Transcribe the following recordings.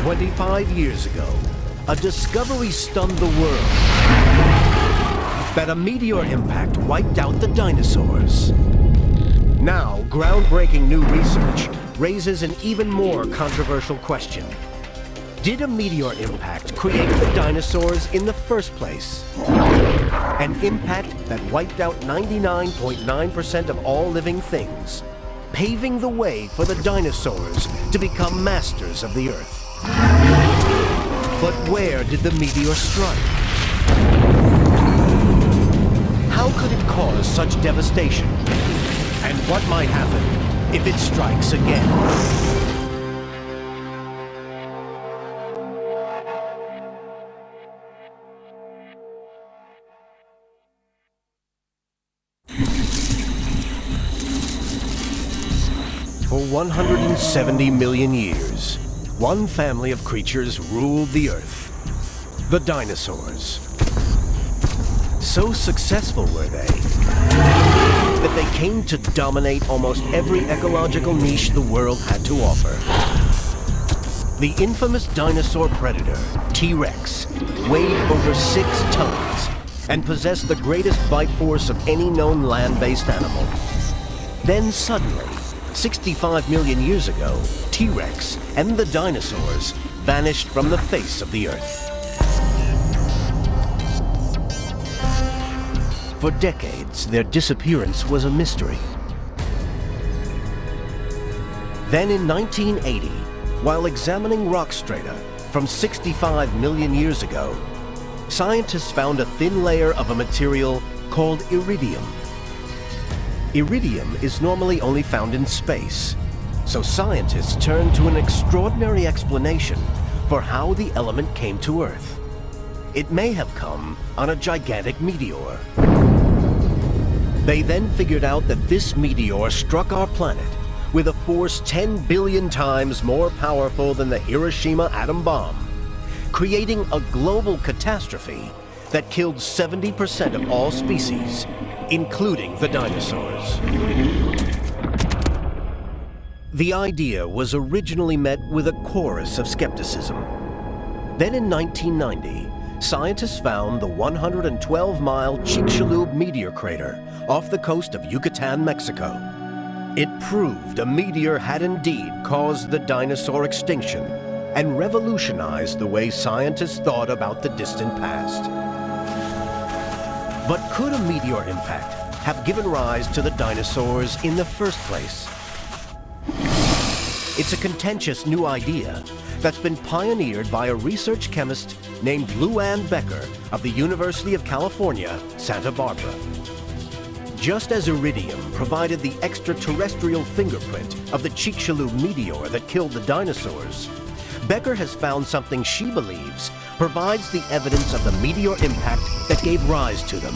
25 years ago, a discovery stunned the world. That a meteor impact wiped out the dinosaurs. Now, groundbreaking new research raises an even more controversial question. Did a meteor impact create the dinosaurs in the first place? An impact that wiped out 99.9% of all living things, paving the way for the dinosaurs to become masters of the Earth. But where did the meteor strike? How could it cause such devastation? And what might happen if it strikes again? For 170 million years, one family of creatures ruled the Earth, the dinosaurs. So successful were they, that they came to dominate almost every ecological niche the world had to offer. The infamous dinosaur predator, T-Rex, weighed over 6 tons and possessed the greatest bite force of any known land-based animal. Then suddenly, 65 million years ago, T-Rex and the dinosaurs vanished from the face of the Earth. For decades, their disappearance was a mystery. Then in 1980, while examining rock strata from 65 million years ago, scientists found a thin layer of a material called iridium. Iridium is normally only found in space, so scientists turned to an extraordinary explanation for how the element came to Earth. It may have come on a gigantic meteor. They then figured out that this meteor struck our planet with a force 10 billion times more powerful than the Hiroshima atom bomb, creating a global catastrophe that killed 70% of all species, including the dinosaurs. The idea was originally met with a chorus of skepticism. Then in 1990, scientists found the 112-mile Chicxulub meteor crater off the coast of Yucatan, Mexico. It proved a meteor had indeed caused the dinosaur extinction and revolutionized the way scientists thought about the distant past. But could a meteor impact have given rise to the dinosaurs in the first place? It's a contentious new idea that's been pioneered by a research chemist named Lou Anne Becker of the University of California, Santa Barbara. Just as iridium provided the extraterrestrial fingerprint of the Chicxulub meteor that killed the dinosaurs, Becker has found something she believes provides the evidence of the meteor impact that gave rise to them.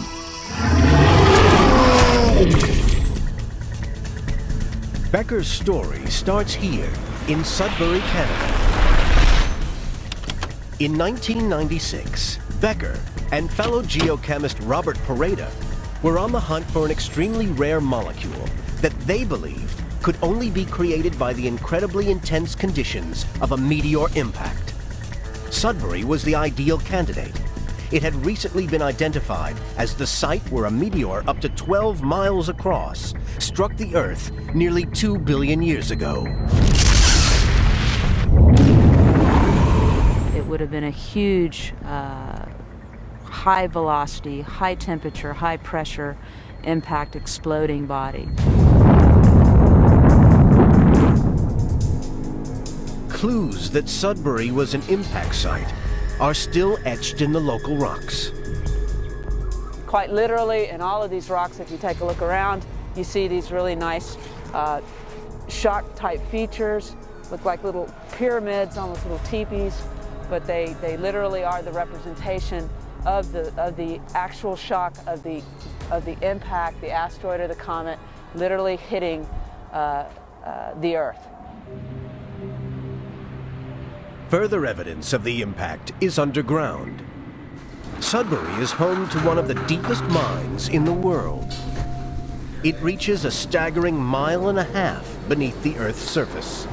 Becker's story starts here in Sudbury, Canada. In 1996, Becker and fellow geochemist Robert Pareda were on the hunt for an extremely rare molecule that they believed could only be created by the incredibly intense conditions of a meteor impact. Sudbury was the ideal candidate. It had recently been identified as the site where a meteor up to 12 miles across struck the Earth nearly 2 billion years ago. It would have been a huge, high velocity, high temperature, high pressure impact exploding body. Clues that Sudbury was an impact site are still etched in the local rocks. Quite literally, in all of these rocks, if you take a look around, you see these really nice shock-type features, look like little pyramids, almost little teepees, but they literally are the representation of the actual shock of the impact, the asteroid or the comet, literally hitting the Earth. Further evidence of the impact is underground. Sudbury is home to one of the deepest mines in the world. It reaches a staggering 1.5 miles beneath the Earth's surface.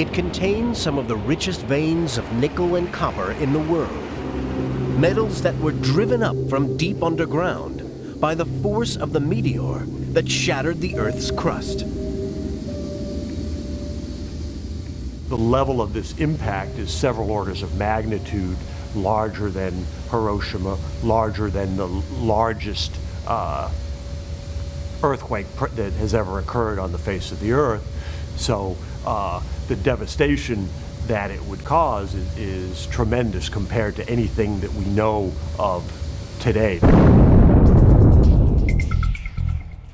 It contained some of the richest veins of nickel and copper in the world. Metals that were driven up from deep underground by the force of the meteor that shattered the Earth's crust. The level of this impact is several orders of magnitude larger than Hiroshima, larger than the largest earthquake that has ever occurred on the face of the Earth. So the devastation that it would cause is tremendous compared to anything that we know of today.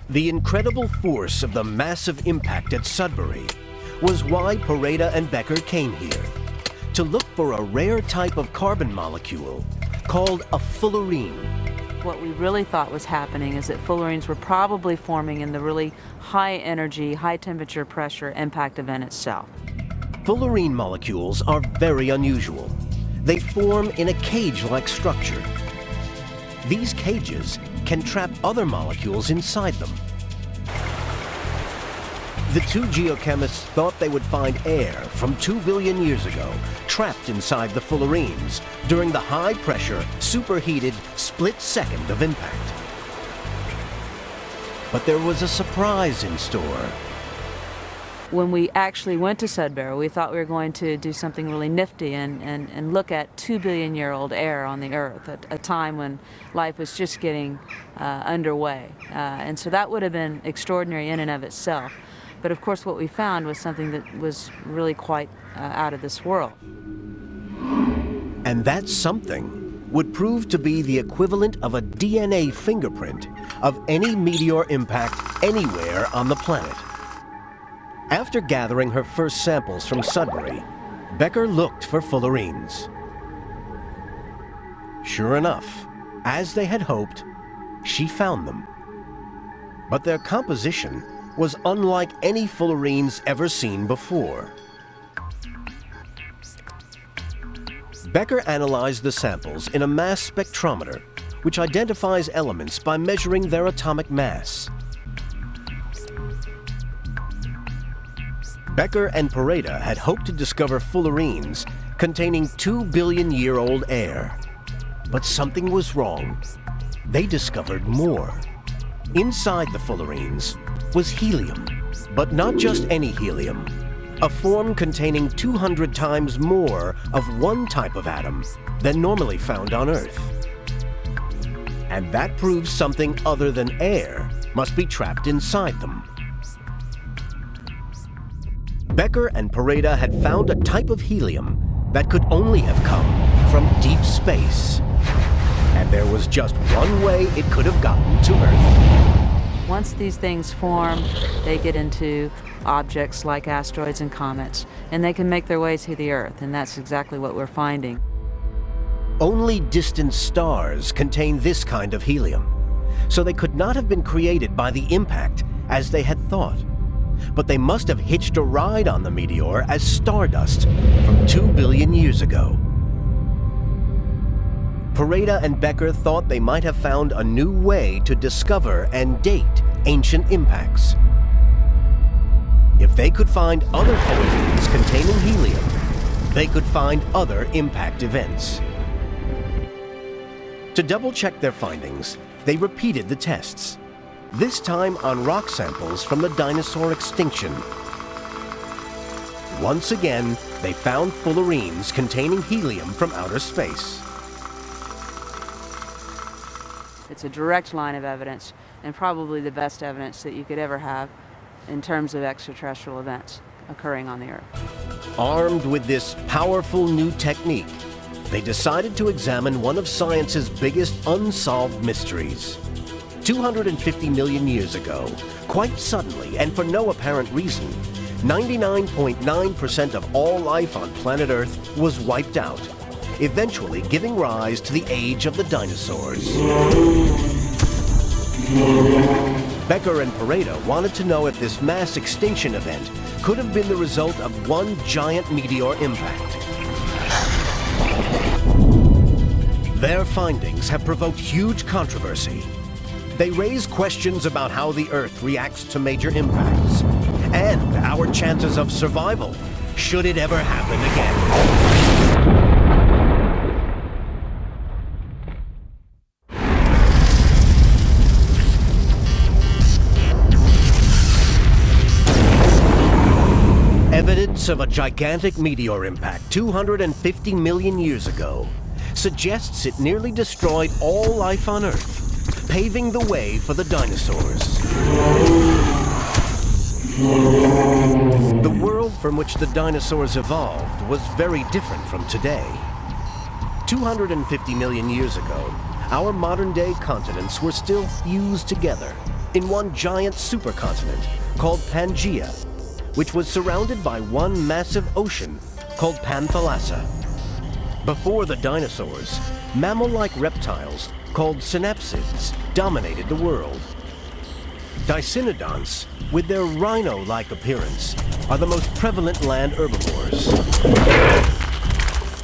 The incredible force of the massive impact at Sudbury was why Pareda and Becker came here, to look for a rare type of carbon molecule called a fullerene. What we really thought was happening is that fullerenes were probably forming in the really high energy, high temperature pressure impact event itself. Fullerene molecules are very unusual. They form in a cage-like structure. These cages can trap other molecules inside them. The two geochemists thought they would find air from 2 billion years ago trapped inside the fullerenes during the high-pressure, superheated split second of impact. But there was a surprise in store. When we actually went to Sudbury, we thought we were going to do something really nifty and look at 2 billion year old air on the Earth at a time when life was just getting underway. And so that would have been extraordinary in and of itself. But of course what we found was something that was really quite out of this world. And that something would prove to be the equivalent of a DNA fingerprint of any meteor impact anywhere on the planet. After gathering her first samples from Sudbury, Becker looked for fullerenes. Sure enough, as they had hoped, she found them. But their composition was unlike any fullerenes ever seen before. Becker analyzed the samples in a mass spectrometer, which identifies elements by measuring their atomic mass. Becker and Pareda had hoped to discover fullerenes containing 2 billion year old air. But something was wrong. They discovered more. Inside the fullerenes was helium, but not just any helium, a form containing 200 times more of one type of atom than normally found on Earth. And that proves something other than air must be trapped inside them. Becker and Pareda had found a type of helium that could only have come from deep space. And there was just one way it could have gotten to Earth. Once these things form, they get into objects like asteroids and comets, and they can make their way to the Earth, and that's exactly what we're finding. Only distant stars contain this kind of helium, so they could not have been created by the impact as they had thought. But they must have hitched a ride on the meteor as stardust from 2 billion years ago. Pareda and Becker thought they might have found a new way to discover and date ancient impacts. If they could find other fullerenes containing helium, they could find other impact events. To double-check their findings, they repeated the tests, this time on rock samples from the dinosaur extinction. Once again, they found fullerenes containing helium from outer space. It's a direct line of evidence, and probably the best evidence that you could ever have in terms of extraterrestrial events occurring on the Earth. Armed with this powerful new technique, they decided to examine one of science's biggest unsolved mysteries. 250 million years ago, quite suddenly and for no apparent reason, 99.9% of all life on planet Earth was wiped out, eventually giving rise to the age of the dinosaurs. Becker and Pareda wanted to know if this mass extinction event could have been the result of one giant meteor impact. Their findings have provoked huge controversy. They raise questions about how the Earth reacts to major impacts and our chances of survival should it ever happen again. Evidence of a gigantic meteor impact 250 million years ago suggests it nearly destroyed all life on Earth, paving the way for the dinosaurs. The world from which the dinosaurs evolved was very different from today. 250 million years ago, our modern-day continents were still fused together in one giant supercontinent called Pangaea, which was surrounded by one massive ocean called Panthalassa. Before the dinosaurs, mammal-like reptiles called synapsids dominated the world. Dicynodonts, with their rhino-like appearance, are the most prevalent land herbivores.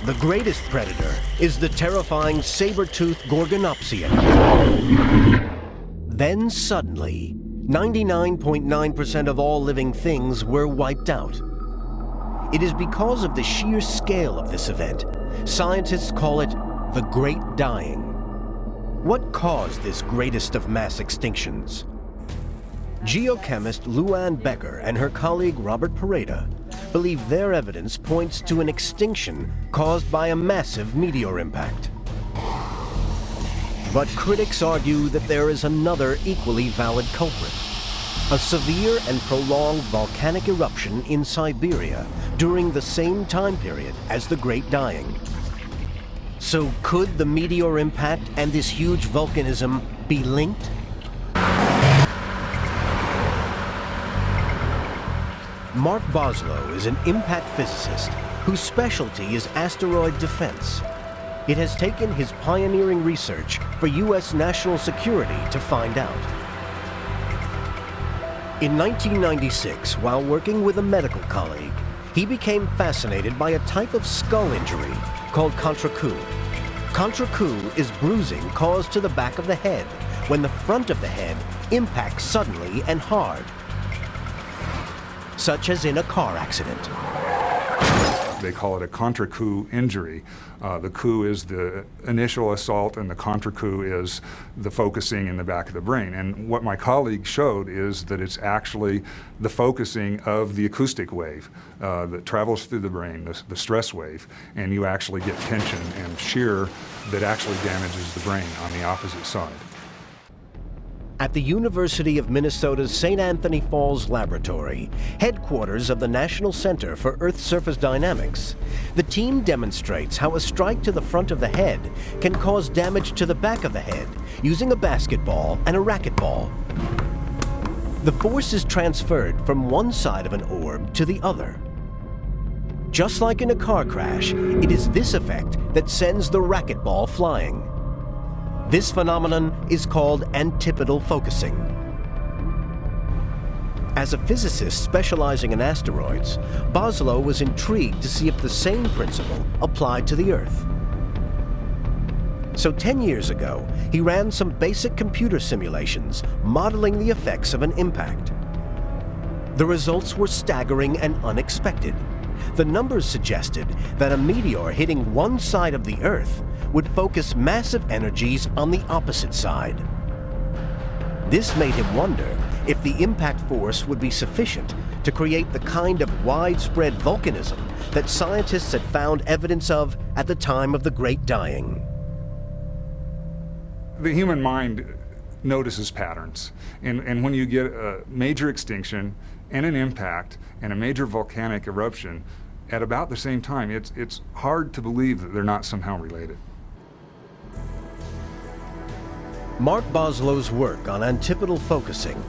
The greatest predator is the terrifying saber-toothed Gorgonopsian. Then suddenly, 99.9% of all living things were wiped out. It is because of the sheer scale of this event. Scientists call it the Great Dying. What caused this greatest of mass extinctions? Geochemist Luann Becker and her colleague Robert Pareda believe their evidence points to an extinction caused by a massive meteor impact. But critics argue that there is another equally valid culprit: a severe and prolonged volcanic eruption in Siberia during the same time period as the Great Dying. So could the meteor impact and this huge volcanism be linked? Mark Boslow is an impact physicist whose specialty is asteroid defense. It has taken his pioneering research for U.S. national security to find out. In 1996, while working with a medical colleague, he became fascinated by a type of skull injury called contre-coup. Contre-coup is bruising caused to the back of the head when the front of the head impacts suddenly and hard, such as in a car accident. They call it a contre-coup injury. The coup is the initial assault and the contre-coup is the focusing in the back of the brain. And what my colleague showed is that it's actually the focusing of the acoustic wave that travels through the brain, the stress wave, and you actually get tension and shear that actually damages the brain on the opposite side. At the University of Minnesota's St. Anthony Falls Laboratory, headquarters of the National Center for Earth Surface Dynamics, the team demonstrates how a strike to the front of the head can cause damage to the back of the head using a basketball and a racquetball. The force is transferred from one side of an orb to the other. Just like in a car crash, it is this effect that sends the racquetball flying. This phenomenon is called antipodal focusing. As a physicist specializing in asteroids, Boslow was intrigued to see if the same principle applied to the Earth. So 10 years ago, he ran some basic computer simulations modeling the effects of an impact. The results were staggering and unexpected. The numbers suggested that a meteor hitting one side of the Earth would focus massive energies on the opposite side. This made him wonder if the impact force would be sufficient to create the kind of widespread volcanism that scientists had found evidence of at the time of the Great Dying. The human mind notices patterns, and when you get a major extinction and an impact and a major volcanic eruption at about the same time, it's hard to believe that they're not somehow related. Mark Boslow's work on antipodal focusing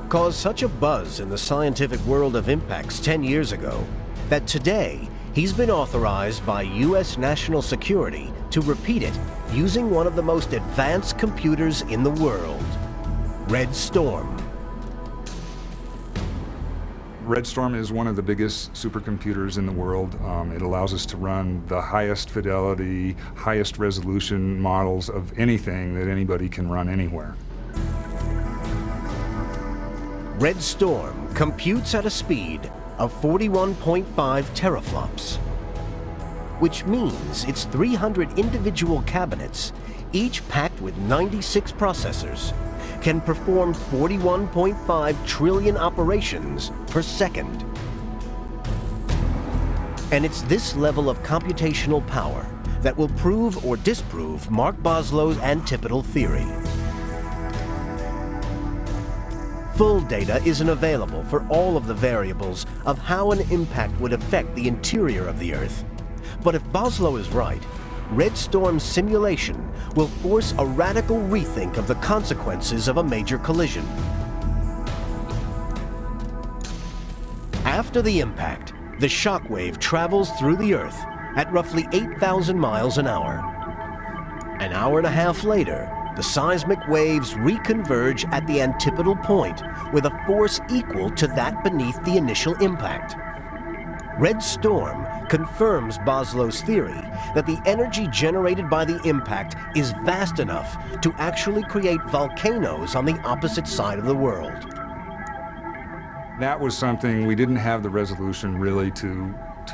caused such a buzz in the scientific world of impacts 10 years ago that today he's been authorized by U.S. national security to repeat it using one of the most advanced computers in the world, Red Storm. Red Storm is one of the biggest supercomputers in the world. It allows us to run the highest fidelity, highest resolution models of anything that anybody can run anywhere. Red Storm computes at a speed of 41.5 teraflops, which means its 300 individual cabinets, each packed with 96 processors, can perform 41.5 trillion operations per second. And it's this level of computational power that will prove or disprove Mark Boslow's antipodal theory. Full data isn't available for all of the variables of how an impact would affect the interior of the Earth. But if Boslow is right, Red Storm's simulation will force a radical rethink of the consequences of a major collision. After the impact, the shock wave travels through the Earth at roughly 8,000 miles an hour. An hour and a half later, the seismic waves reconverge at the antipodal point with a force equal to that beneath the initial impact. Red Storm confirms Boslow's theory that the energy generated by the impact is vast enough to actually create volcanoes on the opposite side of the world. That was something we didn't have the resolution really to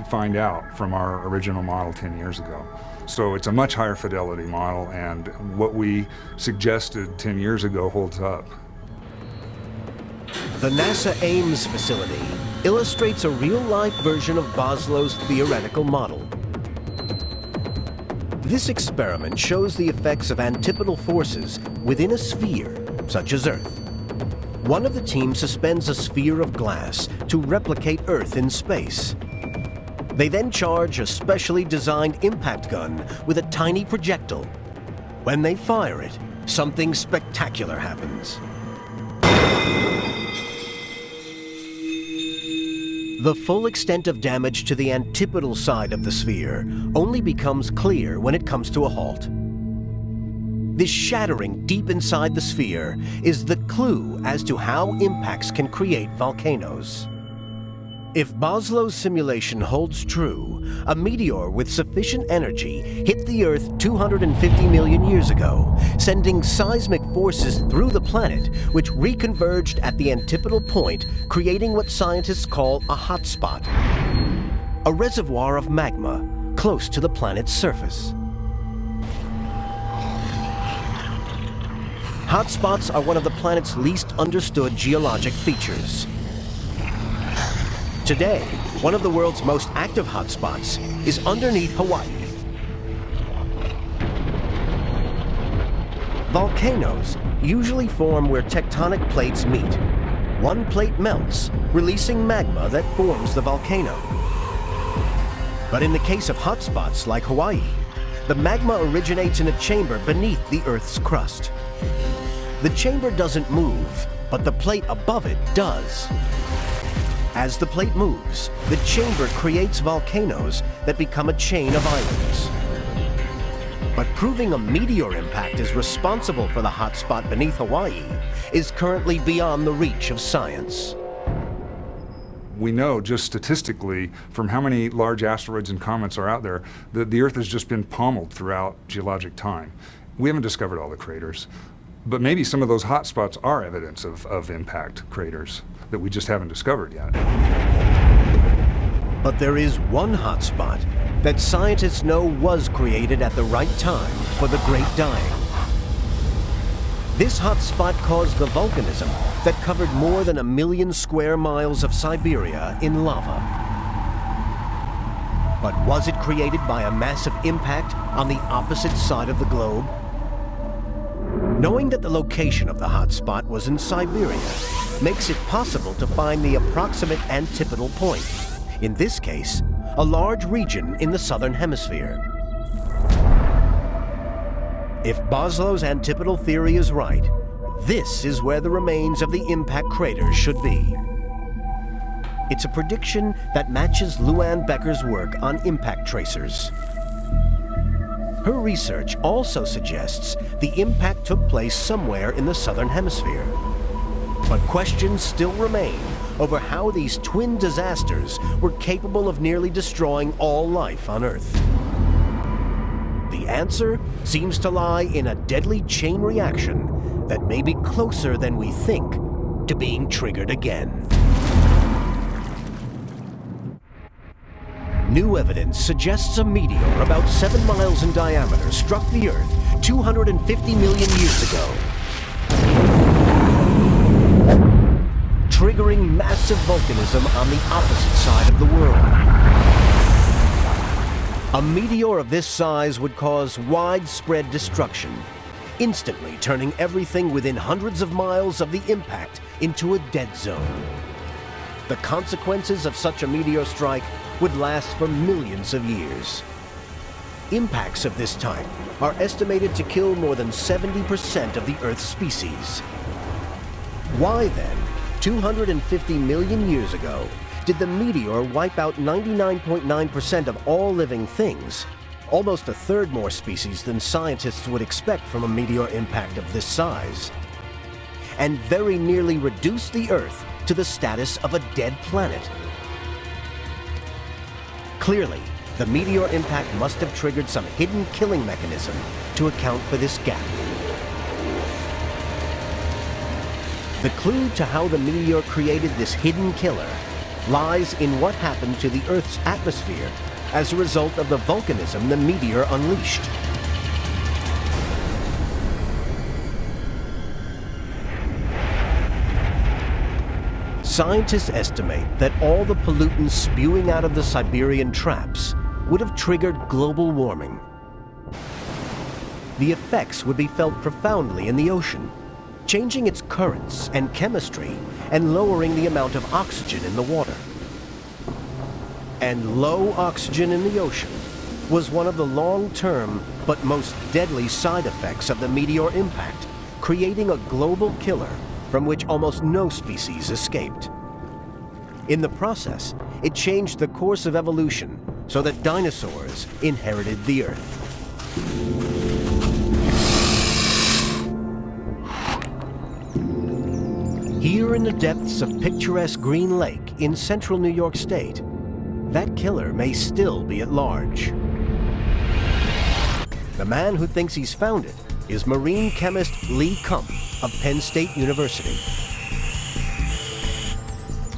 find out from our original model 10 years ago. So it's a much higher fidelity model, and what we suggested 10 years ago holds up. The NASA Ames facility illustrates a real-life version of Boslow's theoretical model. This experiment shows the effects of antipodal forces within a sphere, such as Earth. One of the teams suspends a sphere of glass to replicate Earth in space. They then charge a specially designed impact gun with a tiny projectile. When they fire it, something spectacular happens. The full extent of damage to the antipodal side of the sphere only becomes clear when it comes to a halt. This shattering deep inside the sphere is the clue as to how impacts can create volcanoes. If Boslow's simulation holds true, a meteor with sufficient energy hit the Earth 250 million years ago, sending seismic forces through the planet, which reconverged at the antipodal point, creating what scientists call a hotspot, a reservoir of magma close to the planet's surface. Hotspots are one of the planet's least understood geologic features. Today, one of the world's most active hotspots is underneath Hawaii. Volcanoes usually form where tectonic plates meet. One plate melts, releasing magma that forms the volcano. But in the case of hotspots like Hawaii, the magma originates in a chamber beneath the Earth's crust. The chamber doesn't move, but the plate above it does. As the plate moves, the chamber creates volcanoes that become a chain of islands. But proving a meteor impact is responsible for the hotspot beneath Hawaii is currently beyond the reach of science. We know just statistically from how many large asteroids and comets are out there that the Earth has just been pummeled throughout geologic time. We haven't discovered all the craters, but maybe some of those hotspots are evidence of impact craters that we just haven't discovered yet. But there is one hotspot that scientists know was created at the right time for the Great Dying. This hotspot caused the volcanism that covered more than 1 million square miles of Siberia in lava. But was it created by a massive impact on the opposite side of the globe? Knowing that the location of the hotspot was in Siberia makes it possible to find the approximate antipodal point, in this case, a large region in the southern hemisphere. If Boslow's antipodal theory is right, this is where the remains of the impact craters should be. It's a prediction that matches Luann Becker's work on impact tracers. Her research also suggests the impact took place somewhere in the southern hemisphere. But questions still remain over how these twin disasters were capable of nearly destroying all life on Earth. The answer seems to lie in a deadly chain reaction that may be closer than we think to being triggered again. New evidence suggests a meteor about 7 miles in diameter struck the Earth 250 million years ago, triggering massive volcanism on the opposite side of the world. A meteor of this size would cause widespread destruction, instantly turning everything within hundreds of miles of the impact into a dead zone. The consequences of such a meteor strike would last for millions of years. Impacts of this type are estimated to kill more than 70% of the Earth's species. Why then, 250 million years ago, did the meteor wipe out 99.9% of all living things, almost a third more species than scientists would expect from a meteor impact of this size, and very nearly reduce the Earth to the status of a dead planet? Clearly, the meteor impact must have triggered some hidden killing mechanism to account for this gap. The clue to how the meteor created this hidden killer lies in what happened to the Earth's atmosphere as a result of the volcanism the meteor unleashed. Scientists estimate that all the pollutants spewing out of the Siberian traps would have triggered global warming. The effects would be felt profoundly in the ocean, changing its currents and chemistry and lowering the amount of oxygen in the water. And low oxygen in the ocean was one of the long-term but most deadly side effects of the meteor impact, creating a global killer from which almost no species escaped. In the process, it changed the course of evolution so that dinosaurs inherited the Earth. Here in the depths of picturesque Green Lake in central New York State, that killer may still be at large. The man who thinks he's found it is marine chemist Lee Kump of Penn State University.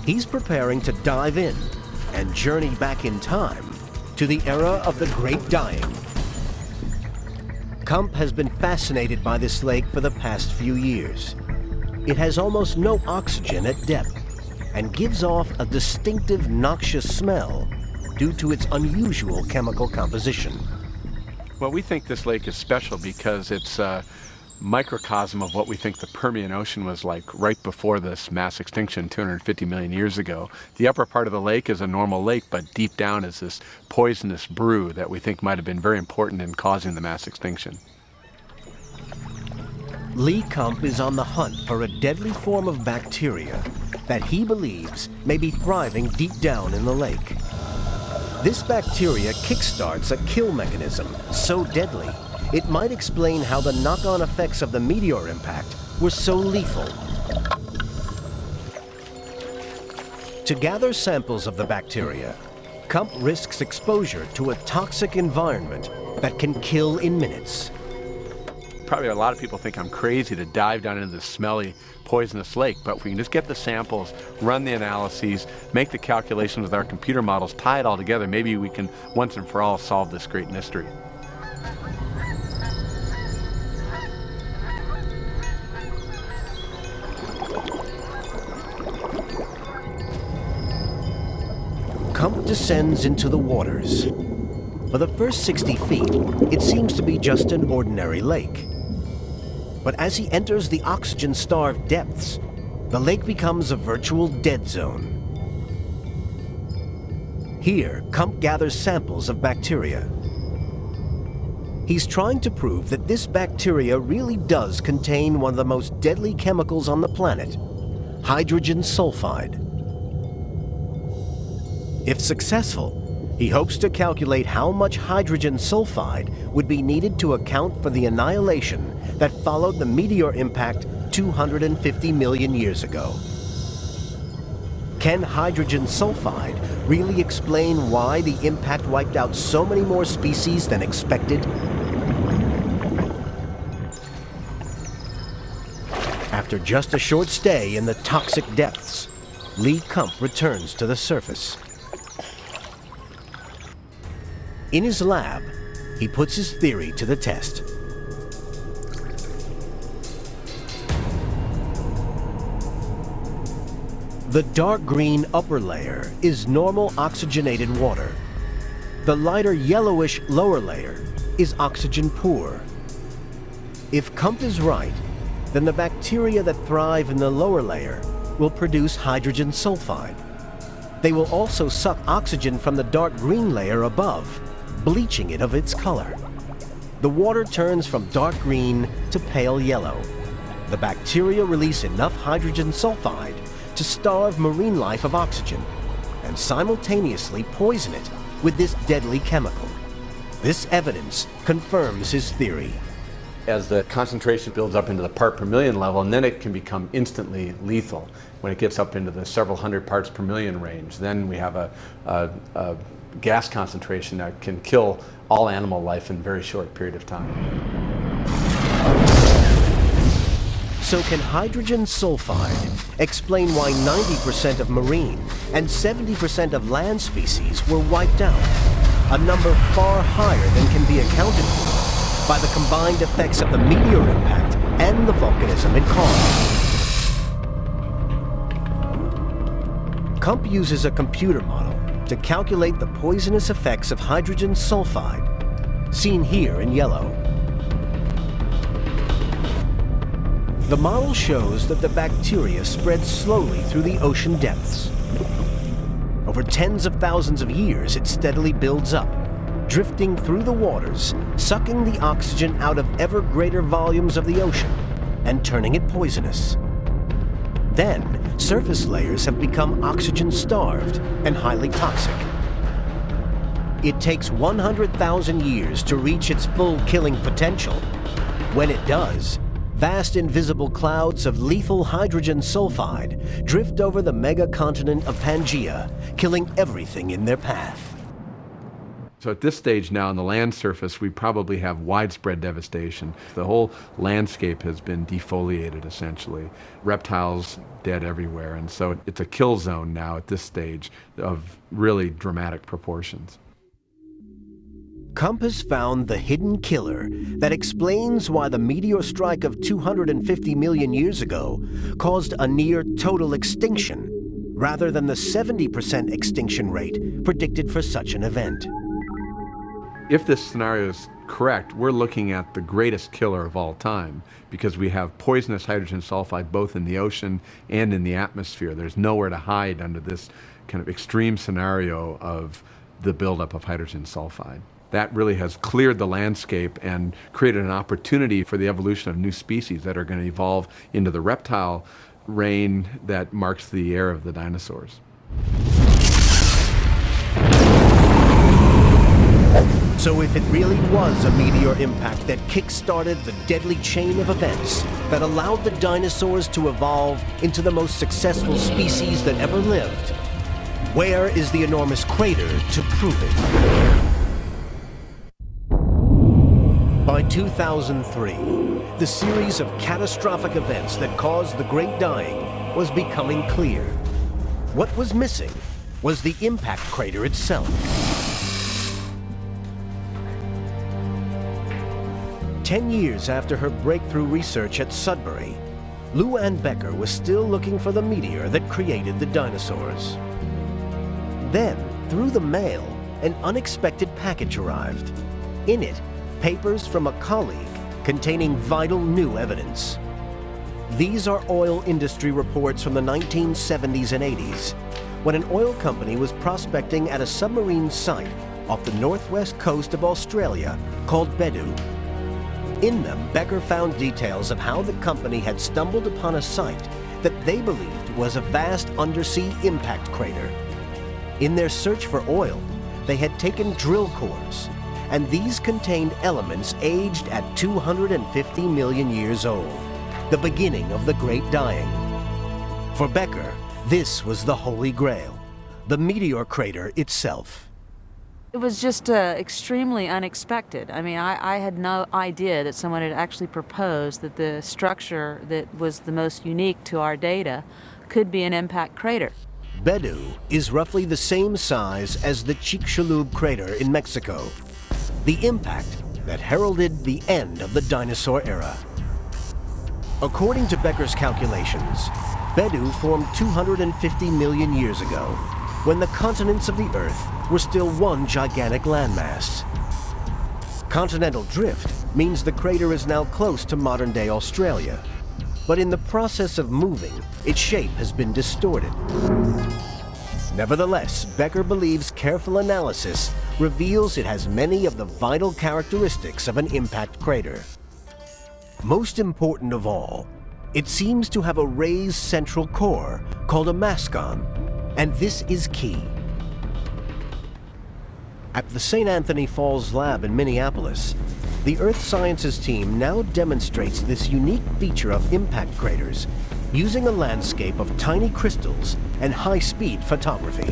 He's preparing to dive in and journey back in time to the era of the Great Dying. Kump has been fascinated by this lake for the past few years. It has almost no oxygen at depth and gives off a distinctive noxious smell due to its unusual chemical composition. Well, we think this lake is special because it's a microcosm of what we think the Permian Ocean was like right before this mass extinction 250 million years ago. The upper part of the lake is a normal lake, but deep down is this poisonous brew that we think might have been very important in causing the mass extinction. Lee Kump is on the hunt for a deadly form of bacteria that he believes may be thriving deep down in the lake. This bacteria kickstarts a kill mechanism so deadly, it might explain how the knock-on effects of the meteor impact were so lethal. To gather samples of the bacteria, Kump risks exposure to a toxic environment that can kill in minutes. Probably a lot of people think I'm crazy to dive down into this smelly, poisonous lake, but if we can just get the samples, run the analyses, make the calculations with our computer models, tie it all together, maybe we can once and for all solve this great mystery. Kump descends into the waters. For the first 60 feet, it seems to be just an ordinary lake. But as he enters the oxygen-starved depths, the lake becomes a virtual dead zone. Here, Kump gathers samples of bacteria. He's trying to prove that this bacteria really does contain one of the most deadly chemicals on the planet, hydrogen sulfide. If successful, he hopes to calculate how much hydrogen sulfide would be needed to account for the annihilation that followed the meteor impact 250 million years ago. Can hydrogen sulfide really explain why the impact wiped out so many more species than expected? After just a short stay in the toxic depths, Lee Kump returns to the surface. In his lab, he puts his theory to the test. The dark green upper layer is normal oxygenated water. The lighter yellowish lower layer is oxygen poor. If Kump is right, then the bacteria that thrive in the lower layer will produce hydrogen sulfide. They will also suck oxygen from the dark green layer above, bleaching it of its color. The water turns from dark green to pale yellow. The bacteria release enough hydrogen sulfide to starve marine life of oxygen and simultaneously poison it with this deadly chemical. This evidence confirms his theory. As the concentration builds up into the part per million level, and then it can become instantly lethal when it gets up into the several hundred parts per million range. Then we have a gas concentration that can kill all animal life in a very short period of time. So can hydrogen sulfide explain why 90% of marine and 70% of land species were wiped out? A number far higher than can be accounted for by the combined effects of the meteor impact and the volcanism it caused. Kump uses a computer model to calculate the poisonous effects of hydrogen sulfide, seen here in yellow. The model shows that the bacteria spread slowly through the ocean depths. Over tens of thousands of years, it steadily builds up, drifting through the waters, sucking the oxygen out of ever greater volumes of the ocean and turning it poisonous. Then, surface layers have become oxygen-starved and highly toxic. It takes 100,000 years to reach its full killing potential. When it does, vast invisible clouds of lethal hydrogen sulfide drift over the megacontinent of Pangaea, killing everything in their path. So at this stage now on the land surface, we probably have widespread devastation. The whole landscape has been defoliated, essentially. Reptiles dead everywhere, and so it's a kill zone now at this stage of really dramatic proportions. Kump has found the hidden killer that explains why the meteor strike of 250 million years ago caused a near total extinction, rather than the 70% extinction rate predicted for such an event. If this scenario is correct, we're looking at the greatest killer of all time, because we have poisonous hydrogen sulfide both in the ocean and in the atmosphere. There's nowhere to hide under this kind of extreme scenario of the buildup of hydrogen sulfide. That really has cleared the landscape and created an opportunity for the evolution of new species that are going to evolve into the reptile reign that marks the era of the dinosaurs. So if it really was a meteor impact that kick-started the deadly chain of events that allowed the dinosaurs to evolve into the most successful species that ever lived, where is the enormous crater to prove it? By 2003, the series of catastrophic events that caused the Great Dying was becoming clear. What was missing was the impact crater itself. 10 years after her breakthrough research at Sudbury, Lou Ann Becker was still looking for the meteor that created the dinosaurs. Then, through the mail, an unexpected package arrived. In it, papers from a colleague containing vital new evidence. These are oil industry reports from the 1970s and 80s, when an oil company was prospecting at a submarine site off the northwest coast of Australia called Bedu. In them, Becker found details of how the company had stumbled upon a site that they believed was a vast undersea impact crater. In their search for oil, they had taken drill cores, and these contained elements aged at 250 million years old, the beginning of the Great Dying. For Becker, this was the Holy Grail, the meteor crater itself. It was just extremely unexpected. I mean, I had no idea that someone had actually proposed that the structure that was the most unique to our data could be an impact crater. Bedu is roughly the same size as the Chicxulub crater in Mexico, the impact that heralded the end of the dinosaur era. According to Becker's calculations, Bedu formed 250 million years ago, when the continents of the Earth were still one gigantic landmass. Continental drift means the crater is now close to modern-day Australia, but in the process of moving, its shape has been distorted. Nevertheless, Becker believes careful analysis reveals it has many of the vital characteristics of an impact crater. Most important of all, it seems to have a raised central core called a mascon, and this is key. At the St. Anthony Falls lab in Minneapolis, the Earth Sciences team now demonstrates this unique feature of impact craters using a landscape of tiny crystals and high-speed photography.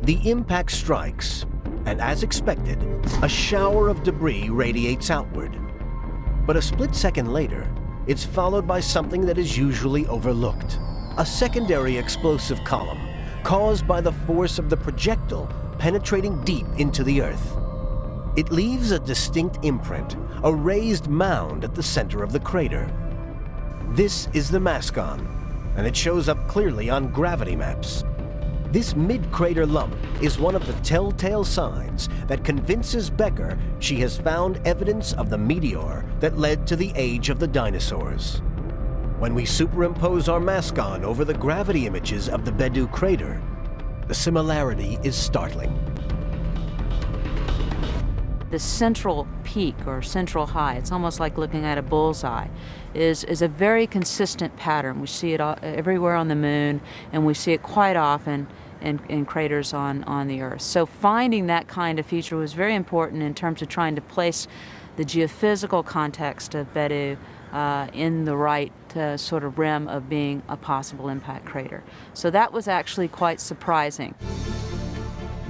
The impact strikes, and as expected, a shower of debris radiates outward. But a split second later, it's followed by something that is usually overlooked: a secondary explosive column caused by the force of the projectile penetrating deep into the Earth. It leaves a distinct imprint, a raised mound at the center of the crater. This is the mascon, and it shows up clearly on gravity maps. This mid-crater lump is one of the telltale signs that convinces Becker she has found evidence of the meteor that led to the age of the dinosaurs. When we superimpose our mascon over the gravity images of the Bedu crater, the similarity is startling. The central peak or central high, it's almost like looking at a bullseye, is a very consistent pattern. We see it everywhere on the moon, and we see it quite often in craters on the Earth. So finding that kind of feature was very important in terms of trying to place the geophysical context of Bedu in the right sort of rim of being a possible impact crater. So that was actually quite surprising.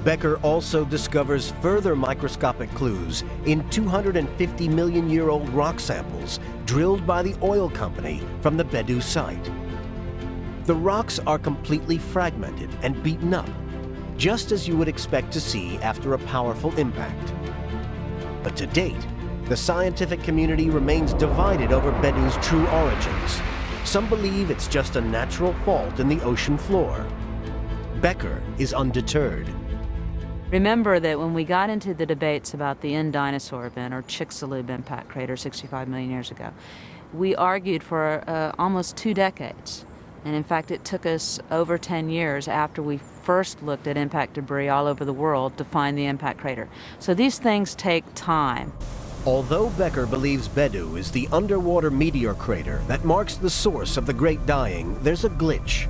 Becker also discovers further microscopic clues in 250 million year old rock samples drilled by the oil company from the Bedu site. The rocks are completely fragmented and beaten up, just as you would expect to see after a powerful impact. But to date, the scientific community remains divided over Bedu's true origins. Some believe it's just a natural fault in the ocean floor. Becker is undeterred. Remember that when we got into the debates about the end dinosaur event, or Chicxulub impact crater 65 million years ago, we argued for almost 2 decades. And in fact, it took us over 10 years after we first looked at impact debris all over the world to find the impact crater. So these things take time. Although Becker believes Bedu is the underwater meteor crater that marks the source of the Great Dying, there's a glitch.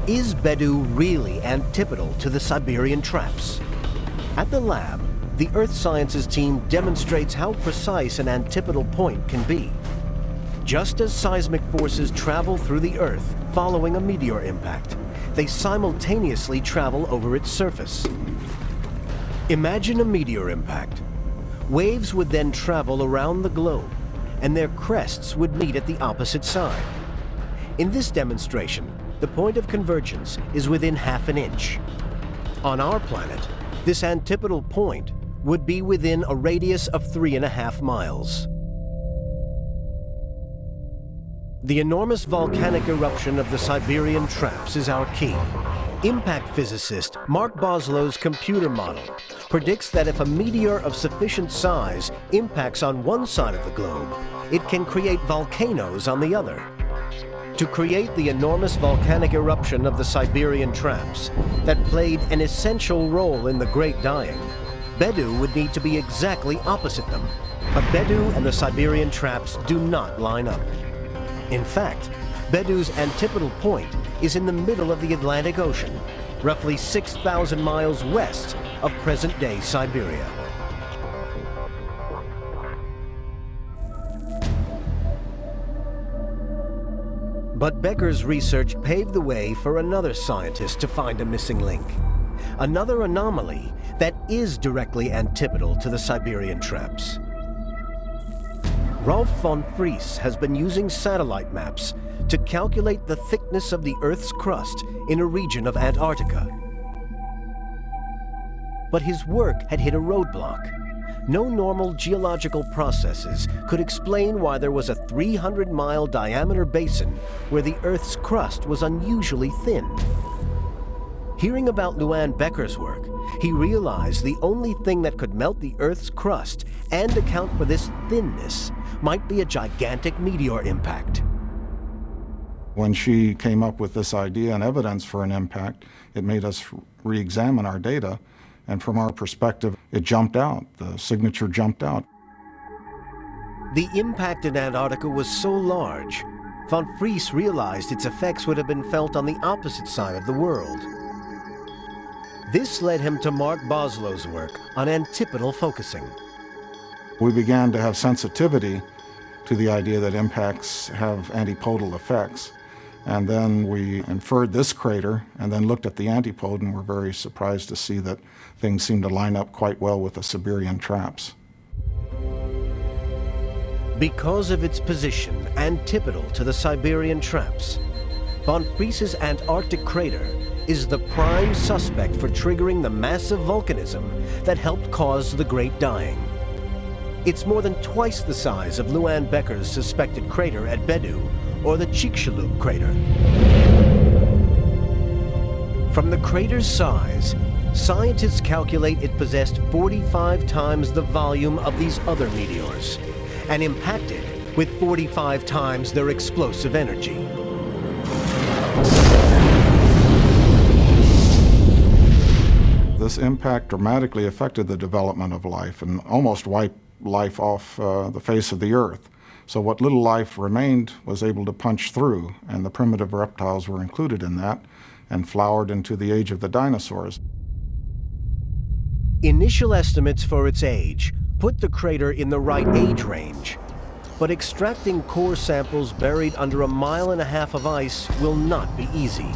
Is Bedu really antipodal to the Siberian traps? At the lab, the Earth Sciences team demonstrates how precise an antipodal point can be. Just as seismic forces travel through the Earth following a meteor impact, they simultaneously travel over its surface. Imagine a meteor impact. Waves would then travel around the globe, and their crests would meet at the opposite side. In this demonstration, the point of convergence is within ½ an inch. On our planet, this antipodal point would be within a radius of 3.5 miles. The enormous volcanic eruption of the Siberian traps is our key. Impact physicist Mark Boslow's computer model predicts that if a meteor of sufficient size impacts on one side of the globe, it can create volcanoes on the other. To create the enormous volcanic eruption of the Siberian traps that played an essential role in the Great Dying, Bedu would need to be exactly opposite them. But Bedu and the Siberian traps do not line up. In fact, Bedu's antipodal point is in the middle of the Atlantic Ocean, roughly 6,000 miles west of present-day Siberia. But Becker's research paved the way for another scientist to find a missing link. Another anomaly that is directly antipodal to the Siberian traps. Rolf von Friess has been using satellite maps to calculate the thickness of the Earth's crust in a region of Antarctica. But his work had hit a roadblock. No normal geological processes could explain why there was a 300-mile diameter basin where the Earth's crust was unusually thin. Hearing about Luan Becker's work, he realized the only thing that could melt the Earth's crust and account for this thinness might be a gigantic meteor impact. When she came up with this idea and evidence for an impact, it made us re-examine our data, and from our perspective, it jumped out. The signature jumped out. The impact in Antarctica was so large, von Fries realized its effects would have been felt on the opposite side of the world. This led him to Mark Boslow's work on antipodal focusing. We began to have sensitivity to the idea that impacts have antipodal effects. And then we inferred this crater and then looked at the antipode and were very surprised to see that things seemed to line up quite well with the Siberian traps. Because of its position antipodal to the Siberian traps, von Fries's Antarctic crater is the prime suspect for triggering the massive volcanism that helped cause the Great Dying. It's more than twice the size of Luan Becker's suspected crater at Bedu, or the Chicxulub crater. From the crater's size, scientists calculate it possessed 45 times the volume of these other meteors, and impacted with 45 times their explosive energy. This impact dramatically affected the development of life and almost wiped life off the face of the Earth. So what little life remained was able to punch through, and the primitive reptiles were included in that and flowered into the age of the dinosaurs. Initial estimates for its age put the crater in the right age range, but extracting core samples buried under 1.5 miles of ice will not be easy.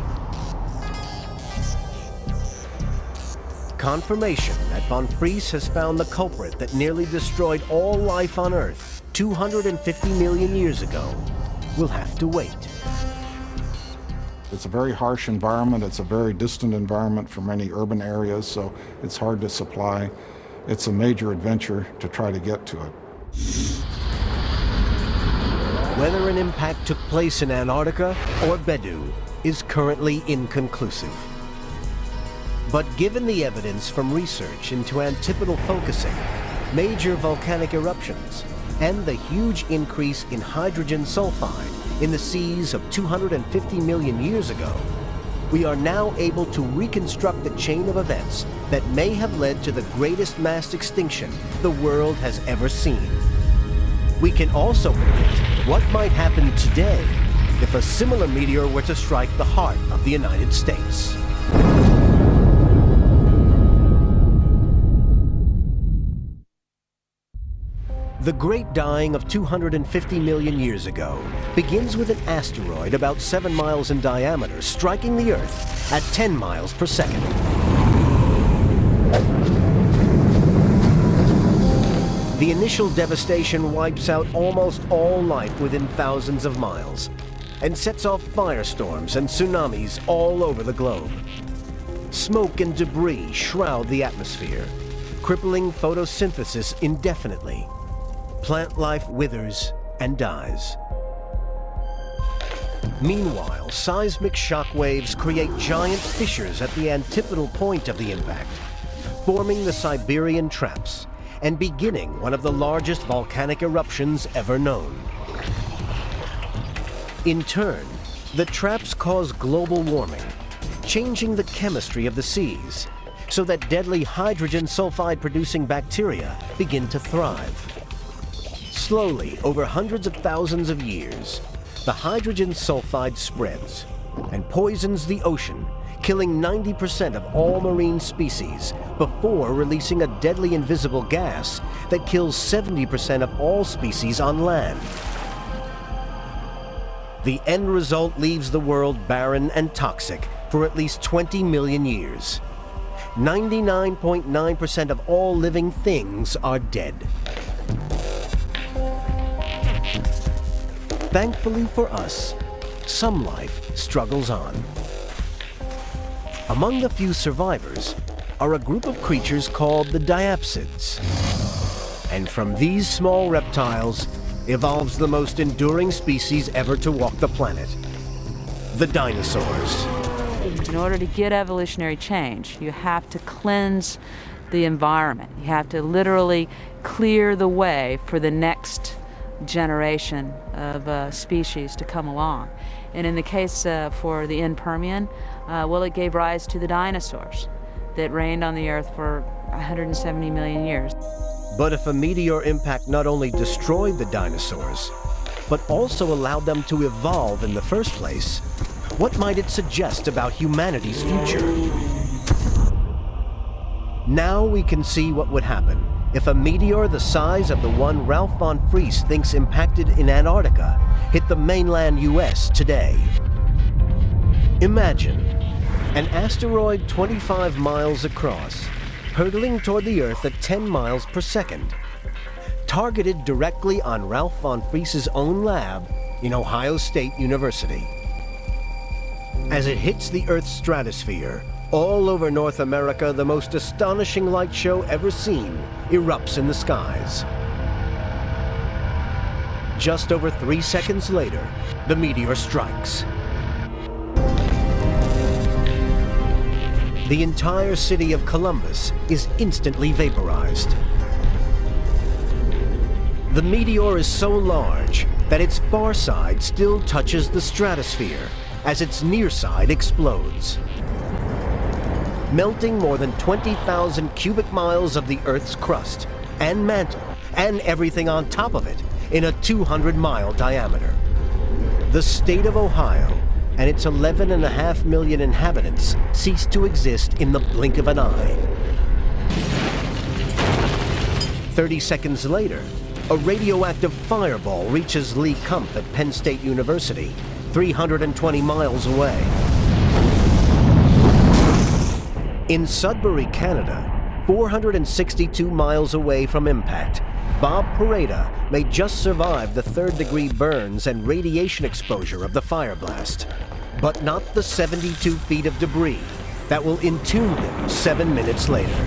Confirmation that von Fries has found the culprit that nearly destroyed all life on Earth 250 million years ago will have to wait. It's a very harsh environment. It's a very distant environment from many urban areas, so it's hard to supply. It's a major adventure to try to get to it. Whether an impact took place in Antarctica or Bedu is currently inconclusive. But given the evidence from research into antipodal focusing, major volcanic eruptions, and the huge increase in hydrogen sulfide in the seas of 250 million years ago, we are now able to reconstruct the chain of events that may have led to the greatest mass extinction the world has ever seen. We can also predict what might happen today if a similar meteor were to strike the heart of the United States. The Great Dying of 250 million years ago begins with an asteroid about 7 miles in diameter striking the Earth at 10 miles per second. The initial devastation wipes out almost all life within thousands of miles and sets off firestorms and tsunamis all over the globe. Smoke and debris shroud the atmosphere, crippling photosynthesis indefinitely. Plant life withers and dies. Meanwhile, seismic shock waves create giant fissures at the antipodal point of the impact, forming the Siberian traps and beginning one of the largest volcanic eruptions ever known. In turn, the traps cause global warming, changing the chemistry of the seas so that deadly hydrogen sulfide-producing bacteria begin to thrive. Slowly, over hundreds of thousands of years, the hydrogen sulfide spreads and poisons the ocean, killing 90% of all marine species before releasing a deadly invisible gas that kills 70% of all species on land. The end result leaves the world barren and toxic for at least 20 million years. 99.9% of all living things are dead. Thankfully for us, some life struggles on. Among the few survivors, are a group of creatures called the diapsids. And from these small reptiles evolves the most enduring species ever to walk the planet, the dinosaurs. In order to get evolutionary change, you have to cleanse the environment. You have to literally clear the way for the next generation of species to come along. And in the case for the Permian, well, it gave rise to the dinosaurs that reigned on the Earth for 170 million years. But if a meteor impact not only destroyed the dinosaurs, but also allowed them to evolve in the first place, what might it suggest about humanity's future? Now we can see what would happen if a meteor the size of the one Ralph von Friese thinks impacted in Antarctica hit the mainland US today. Imagine an asteroid 25 miles across, hurtling toward the Earth at 10 miles per second, targeted directly on Ralph von Friese's own lab in Ohio State University. As it hits the Earth's stratosphere, all over North America, the most astonishing light show ever seen erupts in the skies. Just over 3 seconds later, the meteor strikes. The entire city of Columbus is instantly vaporized. The meteor is so large that its far side still touches the stratosphere as its near side explodes, melting more than 20,000 cubic miles of the Earth's crust and mantle and everything on top of it in a 200-mile diameter. The state of Ohio and its 11.5 million inhabitants cease to exist in the blink of an eye. 30 seconds later, a radioactive fireball reaches Lee Kump at Penn State University, 320 miles away. In Sudbury, Canada, 462 miles away from impact, Bob Pareda may just survive the third-degree burns and radiation exposure of the fire blast, but not the 72 feet of debris that will entomb him 7 minutes later.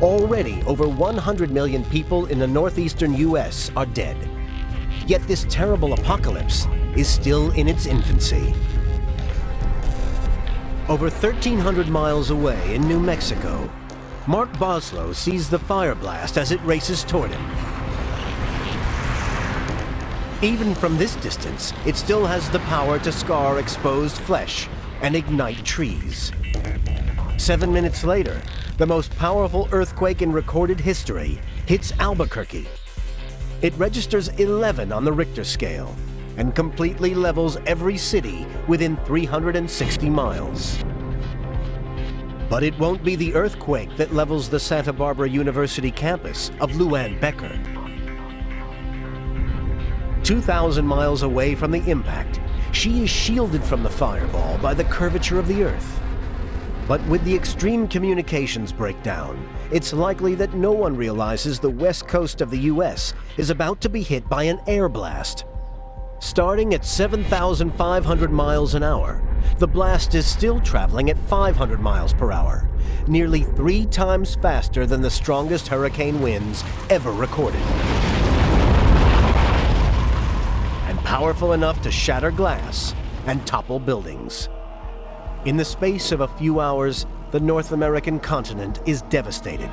Already, over 100 million people in the northeastern U.S. are dead. Yet this terrible apocalypse is still in its infancy. Over 1,300 miles away in New Mexico, Mark Boslow sees the fire blast as it races toward him. Even from this distance, it still has the power to scar exposed flesh and ignite trees. 7 minutes later, the most powerful earthquake in recorded history hits Albuquerque. It registers 11 on the Richter scale and completely levels every city within 360 miles. But it won't be the earthquake that levels the Santa Barbara University campus of Luann Becker. 2,000 miles away from the impact, she is shielded from the fireball by the curvature of the Earth. But with the extreme communications breakdown, it's likely that no one realizes the west coast of the US is about to be hit by an air blast. Starting at 7,500 miles an hour, the blast is still traveling at 500 miles per hour, nearly 3 times faster than the strongest hurricane winds ever recorded. And powerful enough to shatter glass and topple buildings. In the space of a few hours, the North American continent is devastated.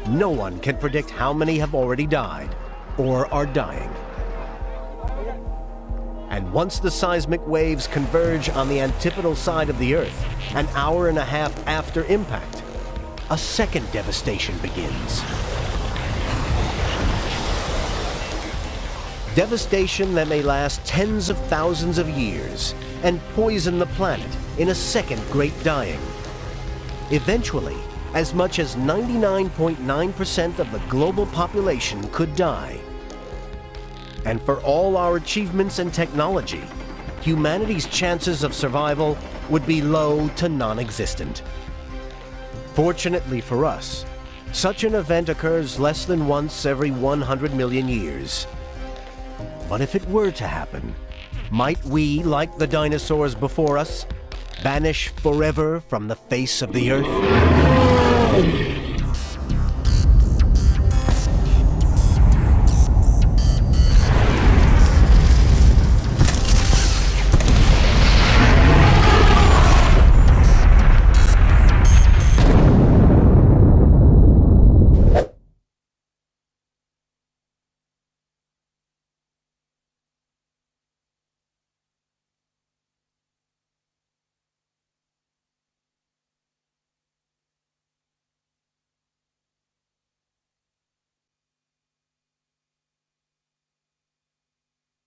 No one can predict how many have already died or are dying. And once the seismic waves converge on the antipodal side of the Earth, an hour and a half after impact, a second devastation begins. Devastation that may last tens of thousands of years and poison the planet in a second great dying. Eventually, as much as 99.9% of the global population could die. And for all our achievements in technology, humanity's chances of survival would be low to non-existent. Fortunately for us, such an event occurs less than once every 100 million years. But if it were to happen, might we, like the dinosaurs before us, vanish forever from the face of the Earth?